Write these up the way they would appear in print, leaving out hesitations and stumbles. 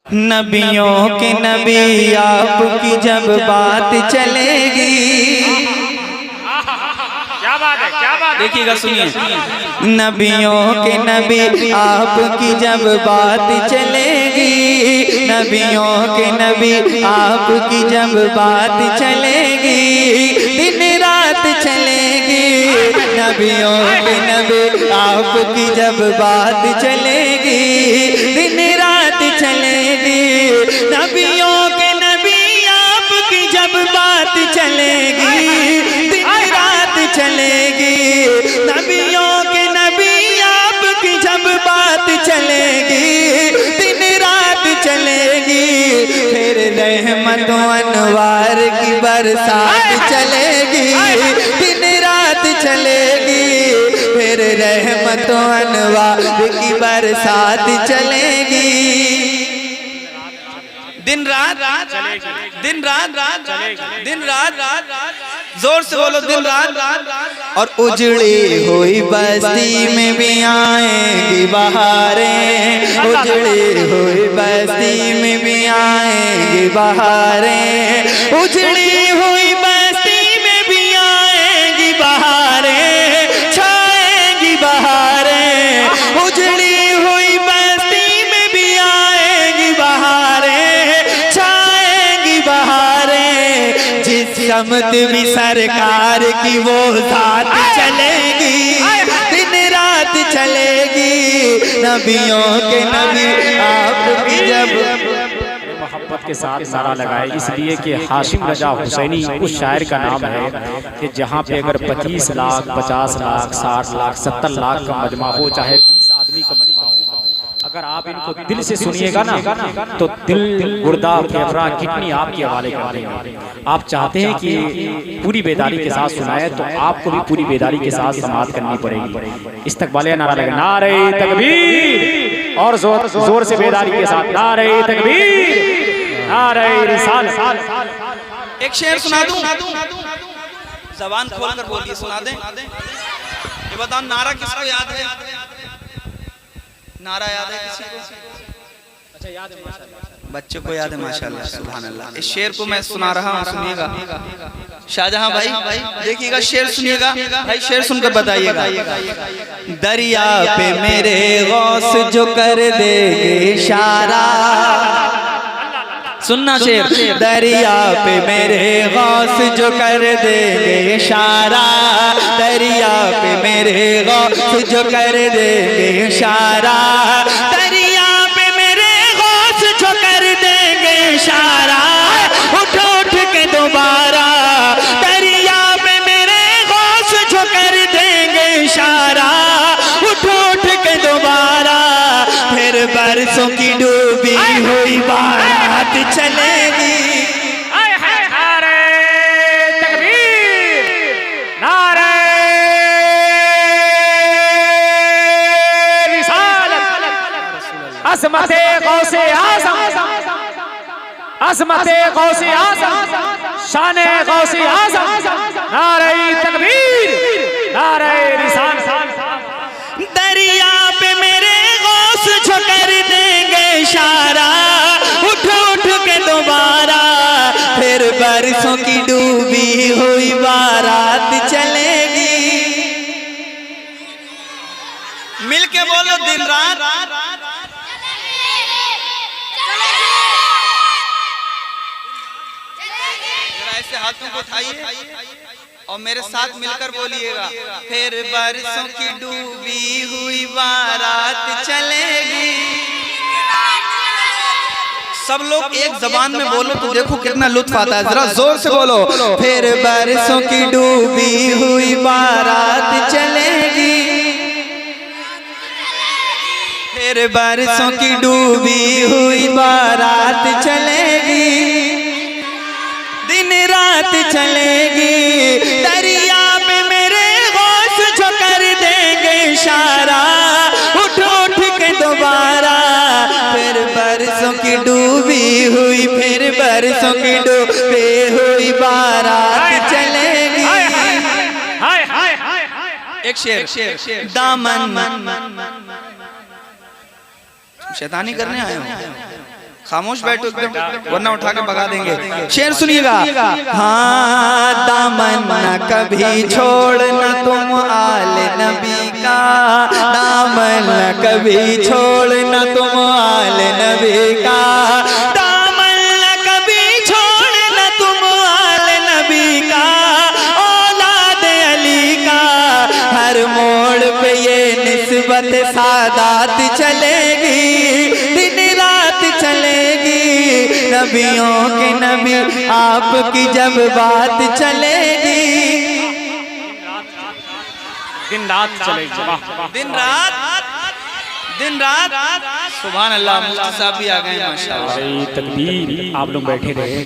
नबियों के नबी आपकी जब बात चलेगी, क्या बात है, क्या बात है? देखिएगा, सुनिए। नबियों के नबी आपकी जब बात चलेगी, नबियों के नबी आपकी जब बात चलेगी, दिन रात चलेगी। नबियों के नबी आपकी जब बात चलेगी, दिन रात चलेगी। नबियों के नबी आपकी जब बात चलेगी, दिन रात चलेगी। नबियों के नबी आपकी जब बात चलेगी, दिन रात चलेगी। फिर रहमत अनवार की बरसात चलेगी, दिन रात चलेगी। फिर रहमत अनवार की बरसात चलेगी, दिन रात दिन रात दिन रात, जोर से बोलो, दिन रात। और उजड़ी हुई बस्ती में भी आएंगी बहारें, उजड़ी हुई बस्ती में भी आएंगी बहारें, उजड़ी हुई बस्ती में भी आएंगी बहारें, छाएंगी बहारें। उजड़ी हुई बस्ती में भी आएंगी बहारें, छाएंगी बहारें। जिस समत भी सरकार की वो साथ चलेगी, दिन रात चलेगी। नबियों के नबी आपकी जब मोहब्बत के साथ नारा लगाए, इसलिए कि हाशिम रजा हुसैनी उस शायर का नाम है कि जहाँ पे अगर 25 लाख 50 लाख 60 लाख 70 लाख का मजमा हो, चाहे 20 आदमी का मजमा हो, अगर आप इनको दिल से सुनिएगा ना तो दिल गुर्दा फेफड़ा किडनी आपके हवाले कर देंगे। आप चाहते हैं कि पूरी बेदारी के साथ सुनाए तो आपको भी पूरी बेदारी के साथ समाअत करनी पड़ेगी। इस्तकबालिया नारा लगे, नारे तकबीर, और जोर से बेदारी के साथ नारे तकबीर, नारे रिसालत। एक शेर सुना दूं, जबान खोलकर बोलिए, सुना दें। ये बताओ, नारा किसको याद है? नारा याद है किसी को? अच्छा, याद है माशाअल्लाह, बच्चों को याद है माशाअल्लाह, सुभान अल्लाह। इस शेर को मैं सुना रहा हूँ, सुनिएगा। शाहजहां भाई देखिएगा, शेर सुनिएगा भाई, शेर सुनकर बताइएगा। दरिया पे मेरे गौस जो कर देंगे इशारा, सुनना शेर। दरिया पे मेरे गौस जो कर देंगे इशारा, दरिया पे मेरे गौस जो कर देंगे इशारा, दरिया पे मेरे गौस जो कर देंगे इशारा। उठ उठ के दोबारा, दरिया पे मेरे गौस जो कर देंगे इशारा। उठ उठ के दोबारा, फिर बरसों की डूबी हुई बारात चलेगी। नारे तकबीर, नारे रिसालत। अज़मते गौसे आज़म, अज़मते गौसे आज़म, शाने गौसे आज़म। नारे तकबीर, नारे रिसालत। दरिया पे मेरे गौस जो कर देंगे इशारा। उठ उठ के दोबारा, फिर बरसों की डूबी हुई बारात चलेगी। मिलके बोलो, दिन रात ऐसे हाथों को उठाइए और मेरे साथ मिलकर बोलिएगा, फिर बरसों की डूबी हुई बारात चलेगी। सब लोग एक जबान में बोलो तो देखो कितना लुत्फ आता है, जरा जोर से बोलो। फिर बरसों की डूबी हुई बारात चलेगी, फिर बरसों की डूबी हुई बारात चलेगी, दिन रात चलेगी। दरिया पे मेरे गौस जो कर देंगे इशारा। उठ उठ के दोबारा, फिर बरसों की डूबी हुई, फिर बरसों की डूबी हुई बारात चलेगी। एक शेर, दामन शैतानी करने आए हो, खामोश बैठो एकदम, वरना उठा के भगा देंगे। शेर सुनिएगा। हाँ, दामन न कभी छोड़ना तुम आले नबी का, दामन न कभी छोड़ना तुम आले नबी का, दामन न कभी छोड़ना तुम आले नबी का, औलाद अली का। हर मोड़ पे ये निस्बत सादात चलेगी, दिन रात चलेगी, नबियों के नबी आपकी जब बात चलेगी, दिन रात चलेगी, दिन रात। सुभान अल्लाह, मुफ्ती साहब भी आ गए माशाअल्लाह। नारे तकबीर। आप लोग बैठे रहे,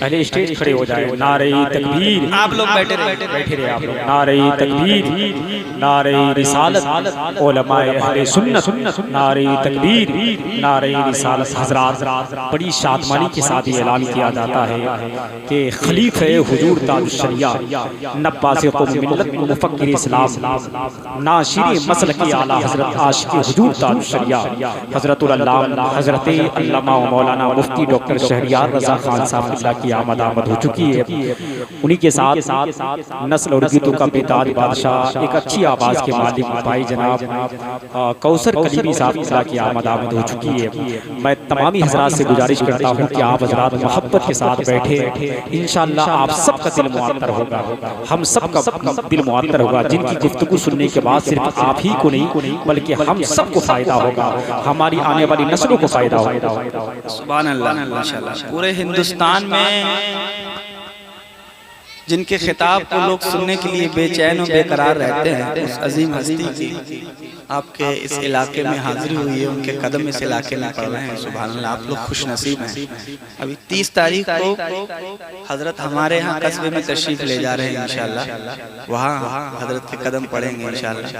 पहले स्टेज खड़े हो जाए। नारे तकबीर। आप लोग बैठे रहे आप लोग। नारे तकबीर, नारे रिसालत, उलमाए अहले सुन्नत, नारे तकबीर, नारे रिसालत। हज़रात, बड़ी शादमानी के साथ ये ऐलान किया जाता है कि खलीफे हुजूर ताजुश शरिया, नब्बासे क़ौम मिल्लत, मुफक्किर इस्लाम, नाशिर मसलक आला हज़रत आशिक़ हुजूर ताजुश शरिया, हज़रतुल अल्लामा हज़रत अल्लामा मौलाना मुफ्ती डॉक्टर शहरियार रज़ा खान साहब की आमद हो चुकी है। उन्हीं के साथ नस्ल और गीतों का बेताज बादशाह, एक अच्छी आवाज़ के मालिक भाई जनाब कौसर कलीमी साहब की आमद हो चुकी है। मैं तमामी हज़रात से गुजारिश करता हूँ कि आप हज़रात मोहब्बत के साथ बैठे, इंशाअल्लाह आप सबका दिल मुअत्तर होगा, हम सबका दिल मुअत्तर होगा। जिनकी गुफ्तगू सुनने के बाद सिर्फ आप ही को नहीं बल्कि हम सबको फ़ायदा होगा, हमारी आने वाली नस्लों को फायदा होगा। सुभान अल्लाह, माशाअल्लाह। पूरे हिंदुस्तान में जिनके खिताब को लोग सुनने के लिए बेचैन और बेकरार रहते हैं, उस अजीम हस्ती की आपके इस इलाके में हाजिरी हुई है, उनके कदम इस इलाके में पड़ रहे हैं। सुभान अल्लाह, आप लोग खुश नसीब हैं। अभी 30 तारीख को हजरत हमारे यहाँ कस्बे में तशरीफ ले जा रहे हैं इंशाअल्लाह, वहाँ हजरत के कदम पड़ेंगे इंशाअल्लाह।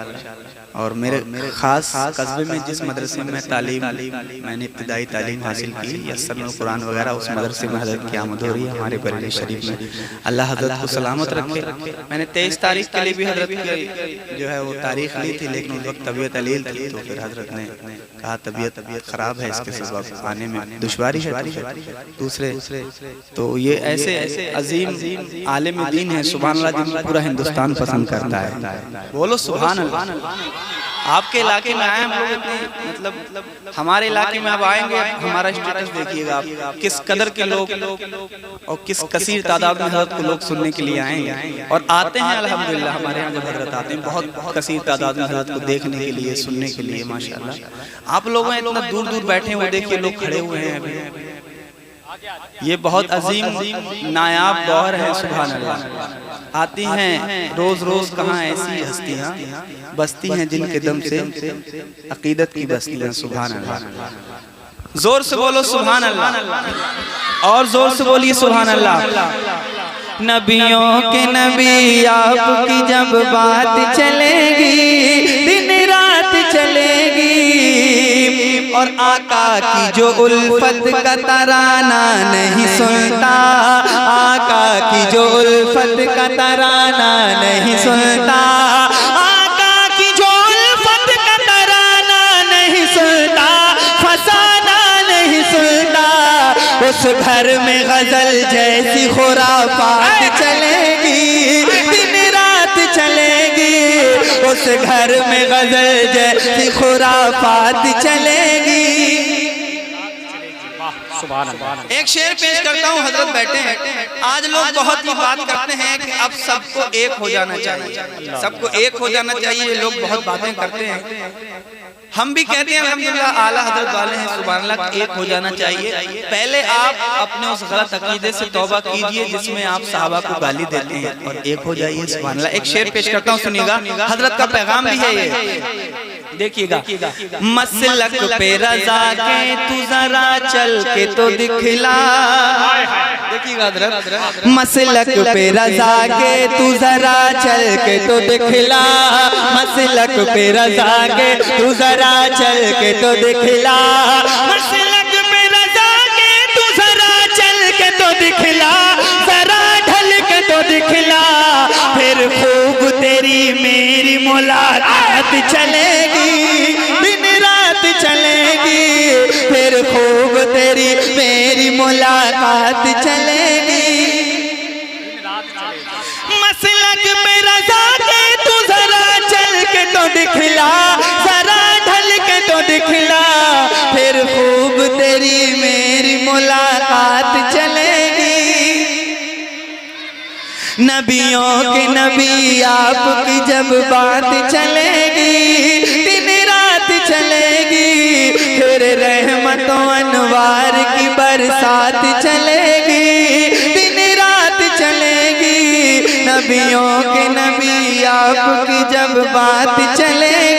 और मेरे खास कस्बे में जिस मदरसे में मैंने इब्तिदाई तालीम हासिल की, यस्सरनुल कुरान वगैरह, उस मदरसे में हजरत की आमद हो रही है हमारे बरेली शरीफ में। अल्लाह हजरत को सलामत रखे। मैंने 23 तारीख के लिए भी हजरत की जो है वो तारीख ली थी, लेकिन उस वक्त तबीयत अलील थी, तो फिर हजरत ने कहा तबीयत खराब है, इसके सबब आने में दुश्वारी है। दूसरे तो ये ऐसे अजीम आलिम दीन है सुभान अल्लाह, जिनको पूरा हिंदुस्तान पसंद करता है। बोलो सुभान अल्लाह। आपके इलाके में आए हम लोग, इतने मतलब हमारे इलाके में अब आएंगे, हमारा स्टेटस देखिएगा आप, किस कदर के लोग और किस कसीर तादाद में हजरत को लोग सुनने के लिए आएंगे और आते हैं। अल्हम्दुलिल्लाह हमारे यहाँ जब हजरत आते हैं बहुत कसीर तादाद में हजरत को देखने के लिए, सुनने के लिए माशाअल्लाह। आप लोग इतना दूर दूर बैठे हुए, देखिए लोग खड़े हुए हैं अभी। ये बहुत अजीम नायाब दौर है सुभान अल्लाह। आती हैं रोज रोज, कहाँ ऐसी हस्तियाँ बसती हैं जिनके दम से अकीदत की बस्तियाँ। सुभान अल्लाह। जोर से बोलो सुभान अल्लाह, और जोर से बोलिए सुभान अल्लाह। नबियों के नबी आपकी जब बात चलेगी, दिन रात चलेगी, और आका की जो उल्फत का तराना नहीं सुनता, आका की जो उल्फत का तराना नहीं सुनता, आका की जो उल्फत का तराना नहीं सुनता, फसाना नहीं सुनता, उस घर में गजल जैसी खुराफात चलेगी, दिन रात चलेगी, उस घर में गजल जैसी खुराफात चलेगी। एक शेर पेश करता हूँ, हजरत बैठे हैं। आज लोग बहुत ही बात करते हैं कि अब सबको एक हो जाना चाहिए, सबको एक हो जाना चाहिए, लोग बहुत बातें करते हैं। हम भी कहते हैं अल्हम्दुलिल्लाह आला हजरत वाले हैं सुभान अल्लाह, एक हो जाना चाहिए। पहले आप अपने उस गलत अकीदे से तौबा कीजिए जिसमें आप सहाबा को गाली देते हैं, और एक हो जाइए सुभान अल्लाह। एक शेर पेश करता हूँ, सुनिएगा, हजरत का पैगाम भी है ये, देखिएगा। मसलक पे रज़ा के तू जरा चल के तो दिखला, देखिएगा हजरत। मसलक पे रज़ा के तू जरा चल के तो दिखला, मसलक पे रज़ा के तू जरा चल के तो दिखला, मसलक पे रज़ा के तू जरा चल के तो दिखला, जरा ढल के तो दिखला, फिर खूब तेरी मेरी मुलाकात चलेगी, दिन रात चलेगी, फिर खूब तेरी मुलाकात चलेगी। मसलक पे रज़ा के तू जरा चल के तो दिखला, जरा ढल के तो दिखला, फिर खूब तेरी मेरी मुलाकात चलेगी। नबियों के नबी आपकी जब बात चलेगी, दिन रात चलेगी, फिर रहमतों अनवार की बरसात चलेगी, दिन रात चलेगी। नबियों के नबी आपकी जब बात चलेगी,